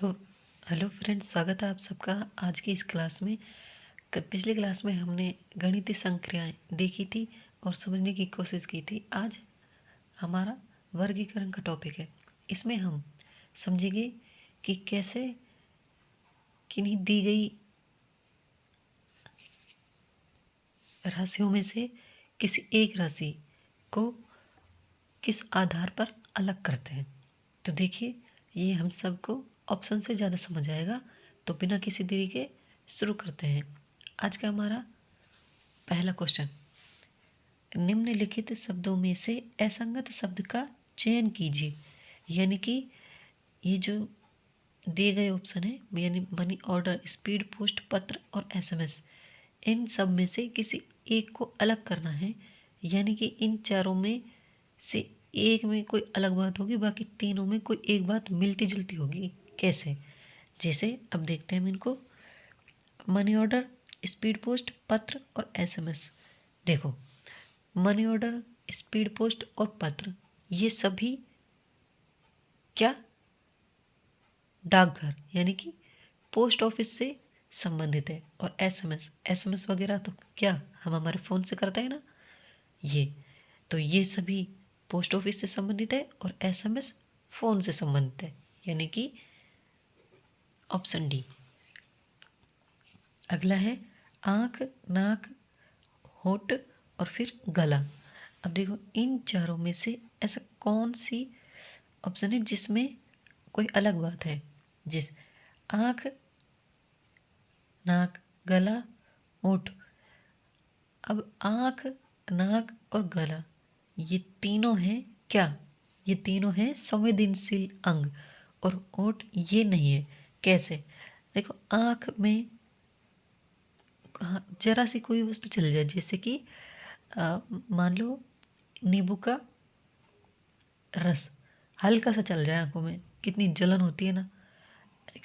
Hello hello friends, स्वागत है आप सबका आज की इस क्लास में। पिछली क्लास में हमने गणितीय संक्रियाएं देखी थी और समझने की कोशिश की थी। आज हमारा वर्गीकरण का टॉपिक है। इसमें हम समझेंगे कि कैसे किन्हीं दी गई राशियों में से किसी एक राशि को किस आधार पर अलग करते हैं। तो देखिए, ये हम सबको ऑप्शन से ज़्यादा समझ आएगा। तो बिना किसी देरी के शुरू करते हैं। आज का हमारा पहला क्वेश्चन, निम्नलिखित शब्दों में से असंगत शब्द का चयन कीजिए। यानी कि ये जो दिए गए ऑप्शन है, यानी मनी ऑर्डर, स्पीड पोस्ट, पत्र और एसएमएस, इन सब में से किसी एक को अलग करना है। यानी कि इन चारों में से एक में कोई अलग बात होगी, बाकी तीनों में कोई एक बात मिलती जुलती होगी। कैसे? जैसे अब देखते हैं हम इनको। मनी ऑर्डर, स्पीड पोस्ट, पत्र और एसएमएस। देखो, मनी ऑर्डर, स्पीड पोस्ट और पत्र, ये सभी क्या, डाकघर यानी कि पोस्ट ऑफिस से संबंधित है। और एसएमएस एसएमएस वगैरह तो क्या हम हमारे फ़ोन से करते हैं ना, ये तो ये सभी पोस्ट ऑफिस से संबंधित है और एसएमएस फ़ोन से संबंधित है, यानी कि ऑप्शन डी। अगला है आँख, नाक, होठ और फिर गला। अब देखो, इन चारों में से ऐसा कौन सी ऑप्शन है जिसमें कोई अलग बात है। जिस आँख, नाक, गला, होठ। अब आँख, नाक और गला, ये तीनों हैं क्या? ये तीनों हैं संवेदनशील अंग। और होठ ये नहीं है। कैसे? देखो, आँख में जरा सी कोई वस्तु चल जाए, जैसे कि मान लो नींबू का रस हल्का सा चल जाए आंखों में, कितनी जलन होती है ना।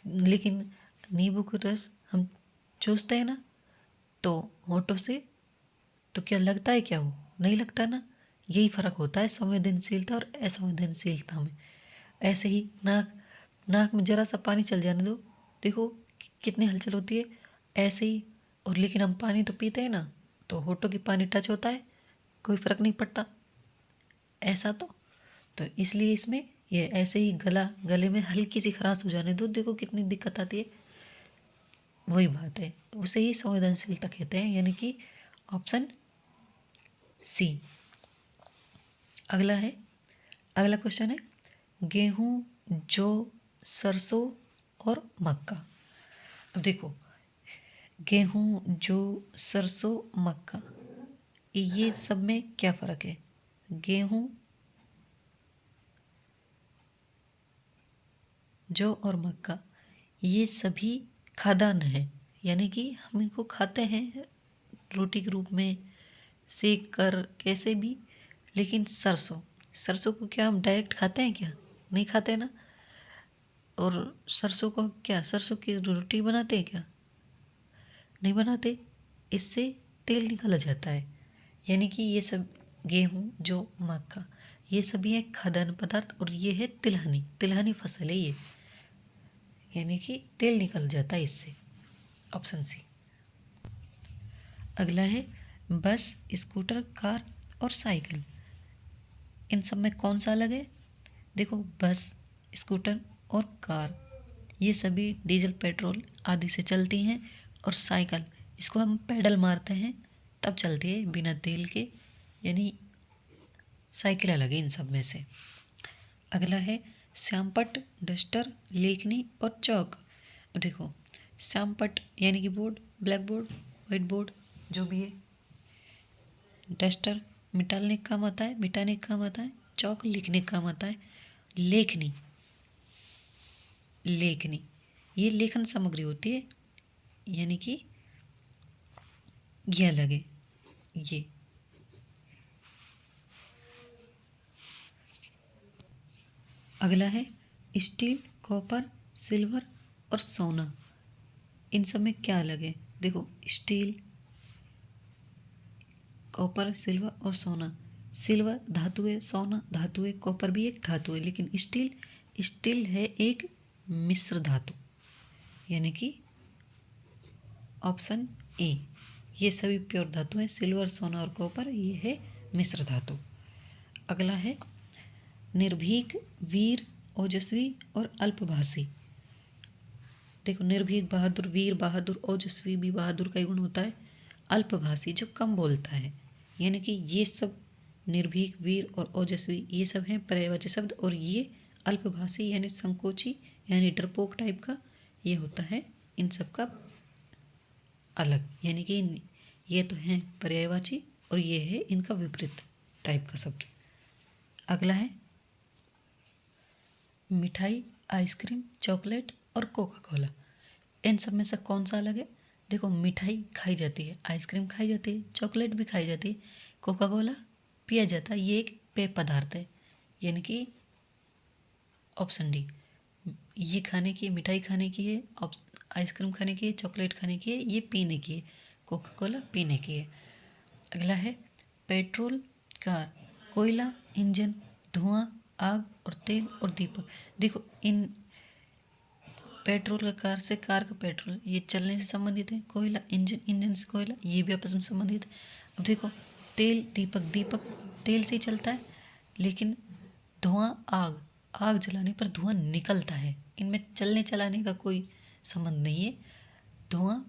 लेकिन नींबू का रस हम चूसते हैं ना, तो होठों से, तो क्या लगता है? क्या वो नहीं लगता ना। यही फर्क होता है संवेदनशीलता और असंवेदनशीलता में। ऐसे ही नाक, नाक में जरा सा पानी चल जाने दो, देखो कितनी हलचल होती है। ऐसे ही, और लेकिन हम पानी तो पीते हैं ना, तो होठों की पानी टच होता है, कोई फर्क नहीं पड़ता। ऐसा तो इसलिए इसमें ये ऐसे ही गले में हल्की सी खराश हो जाने दो, देखो कितनी दिक्कत आती है। वही बात है, उसे ही संवेदनशीलता कहते हैं, यानी कि ऑप्शन सी। अगला क्वेश्चन है गेहूं, जौ, सरसों और मक्का। अब देखो, गेहूं, जौ, सरसों, मक्का, ये सब में क्या फ़र्क है? गेहूं, जौ और मक्का, ये सभी खाद्यान्न है, यानी कि हम इनको खाते हैं रोटी के रूप में, सेक कर, कैसे भी। लेकिन सरसों, सरसों को क्या हम डायरेक्ट खाते हैं? क्या नहीं खाते ना। और सरसों को क्या, सरसों की रोटी बनाते हैं? क्या नहीं बनाते। इससे तेल निकाला जाता है। यानी कि ये सब गेहूँ, जौ, मक्का, ये सभी है खाद्यान्न पदार्थ, और ये है तिलहनी, तिलहनी फसल है ये, यानी कि तेल निकल जाता है इससे। Option C. अगला है बस, स्कूटर, कार और साइकिल, इन सब में कौन सा अलग है? देखो, बस, स्कूटर और कार, ये सभी डीजल, पेट्रोल आदि से चलती हैं। और साइकिल, इसको हम पैडल मारते हैं तब चलती है, बिना तेल के, यानी साइकिल अलग है इन सब में से। अगला है श्यामपट्ट, डस्टर, लेखनी और चौक। देखो, श्यामपट्ट यानी कि board, black board, white board, जो भी है। डस्टर मिटाने का काम आता है, मिटाने का काम आता है। चौक लिखने का काम आता है। लेखनी, लेखनी ये लेखन सामग्री होती है, यानी कि ये अलग है। ये अगला है स्टील, कॉपर, सिल्वर और सोना, इन सब में क्या अलग है? देखो, स्टील, कॉपर, सिल्वर और सोना। सिल्वर धातु है, सोना धातु है, कॉपर भी एक धातु है, लेकिन स्टील, स्टील है एक मिश्र धातु, यानी कि ऑप्शन ए। ये सभी प्योर धातु हैं, सिल्वर, सोना और कॉपर, ये है मिश्र धातु। अगला है निर्भीक, वीर, ओजस्वी और अल्पभाषी। देखो, निर्भीक बहादुर, वीर बहादुर, ओजस्वी भी बहादुर का ही गुण होता है, अल्पभाषी जो कम बोलता है, यानी कि ये सब निर्भीक, वीर और ओजस्वी ये सब हैं पर्यायवाची शब्द, और ये अल्पभाषी यानी संकोची यानी डरपोक टाइप का ये होता है इन सब का अलग, यानी कि ये तो हैं पर्यायवाची और ये है इनका विपरीत टाइप का शब्द। अगला है मिठाई, आइसक्रीम, चॉकलेट और कोका कोला। इन सब में से कौन सा अलग है? देखो, मिठाई खाई जाती है, आइसक्रीम खाई जाती है, चॉकलेट भी खाई जाती है, कोका कोला पिया जाता है, ये एक पेय पदार्थ है, यानी कि ऑप्शन डी। ये खाने की, मिठाई खाने की है, आइसक्रीम खाने की है, चॉकलेट खाने की है, ये पीने की है, कोका कोला पीने की है। अगला है पेट्रोल, कार, कोयला, इंजन, धुआं, आग और तेल और दीपक। देखो, इन पेट्रोल का कार से, कार का पेट्रोल, ये चलने से संबंधित है, कोयला इंजन, इंजन से कोयला, ये भी आपस में संबंधित है। अब देखो, तेल, दीपक, दीपक तेल से ही चलता है, लेकिन धुआं, आग, आग जलाने पर धुआं निकलता है, इनमें चलने चलाने का कोई संबंध नहीं है। धुआं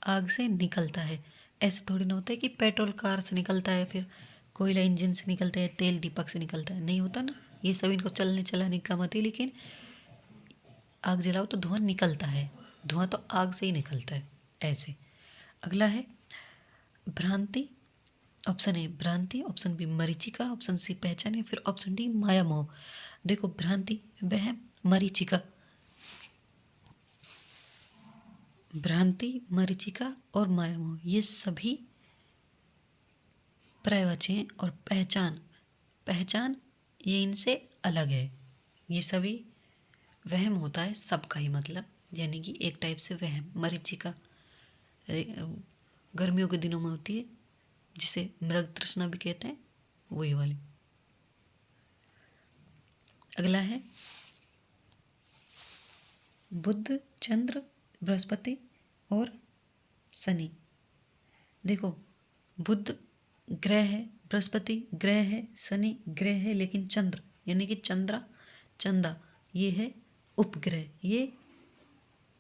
आग से निकलता है, ऐसे थोड़ी ना होता है कि पेट्रोल कार से निकलता है, फिर कोयला इंजन से निकलता है, तेल दीपक से निकलता है, नहीं होता ना। ये सब इनको चलने चलाने का मत है, लेकिन आग जलाओ तो धुआं निकलता है, धुआं तो आग से ही निकलता है, ऐसे। अगला है भ्रांति, ऑप्शन ए भ्रांति, ऑप्शन बी मरीचिका, ऑप्शन सी पहचान, या फिर ऑप्शन डी माया मोह। देखो, भ्रांति, वहम, मरीचिका, भ्रांति, मरीचिका और माया मोह ये सभी पर्यायवाची हैं, और पहचान, पहचान ये इनसे अलग है। ये सभी वहम होता है सबका ही मतलब, यानी कि एक टाइप से वहम। मरीचिका गर्मियों के दिनों में होती है, जिसे मृग तृष्णा भी कहते हैं, वही वाली। अगला है बुध, चंद्र, बृहस्पति और शनि। देखो, बुध ग्रह है, बृहस्पति ग्रह है, शनि ग्रह है, लेकिन चंद्र यानी कि चंदा ये है उपग्रह, ये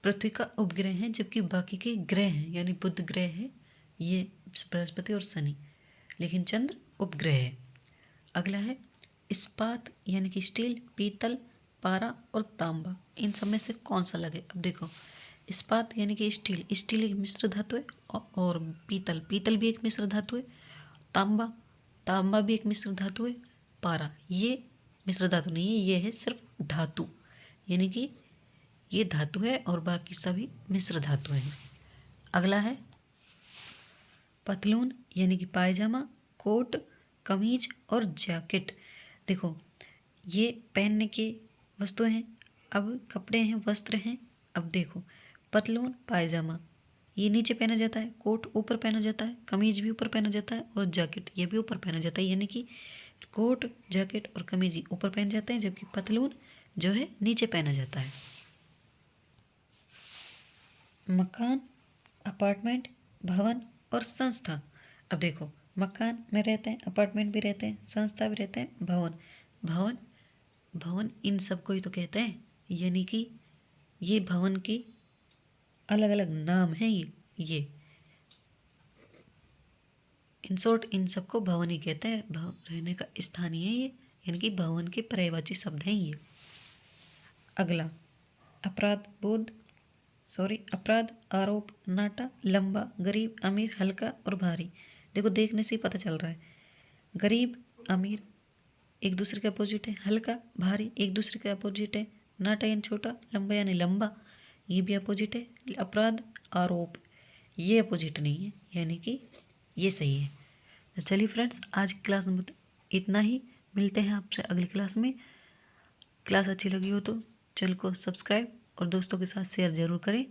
पृथ्वी का उपग्रह है, जबकि बाकी के ग्रह हैं, यानी बुध ग्रह है, ये बृहस्पति और शनि, लेकिन चंद्र उपग्रह है। अगला है इस्पात यानी कि स्टील, पीतल, पारा और तांबा। इन सब में से कौन सा लगे? अब देखो, इस्पात यानी कि स्टील, स्टील एक मिश्र धातु है, और पीतल भी एक मिश्र धातु है, तांबा भी एक मिश्र धातु है, पारा ये मिश्र धातु नहीं है, ये है सिर्फ धातु, यानी कि ये धातु है और बाकी सभी मिश्र धातु हैं। अगला है पतलून यानी कि पायजामा, कोट, कमीज और जैकेट। देखो, ये पहनने की वस्तुएं हैं, अब कपड़े हैं, वस्त्र हैं। अब देखो, पतलून, पायजामा ये नीचे पहना जाता है, कोट ऊपर पहना जाता है, कमीज भी ऊपर पहना जाता है, और जैकेट ये भी ऊपर पहना जाता है, यानी कि कोट, जैकेट और कमीज ऊपर पहन जाते हैं, जबकि पतलून जो है नीचे पहना जाता है। मकान, अपार्टमेंट, भवन और संस्था। अब देखो, मकान में रहते हैं, अपार्टमेंट भी रहते हैं, संस्था भी रहते हैं, भवन इन सबको ही तो कहते हैं, यानी कि ये भवन की अलग अलग नाम है। ये इन शॉर्ट इन सबको भवन ही कहते हैं, रहने का स्थान ही है ये, यानी कि भवन के पर्यायवाची शब्द हैं ये। अगला अपराध, आरोप, नाटा, लंबा, गरीब, अमीर, हल्का और भारी। देखो, देखने से ही पता चल रहा है, गरीब, अमीर एक दूसरे के अपोजिट है, हल्का, भारी एक दूसरे के अपोजिट है, नाटा यानी छोटा, लंबा यानी लंबा ये भी अपोजिट है, अपराध, आरोप ये अपोजिट नहीं है, यानी कि ये सही है। तो चलिए फ्रेंड्स, आज की क्लास में इतना ही, मिलते हैं आपसे अगली क्लास में। क्लास अच्छी लगी हो तो चैनल को सब्सक्राइब और दोस्तों के साथ शेयर ज़रूर करें।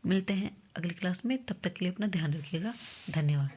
मिलते हैं अगली क्लास में, तब तक के लिए अपना ध्यान रखिएगा। धन्यवाद।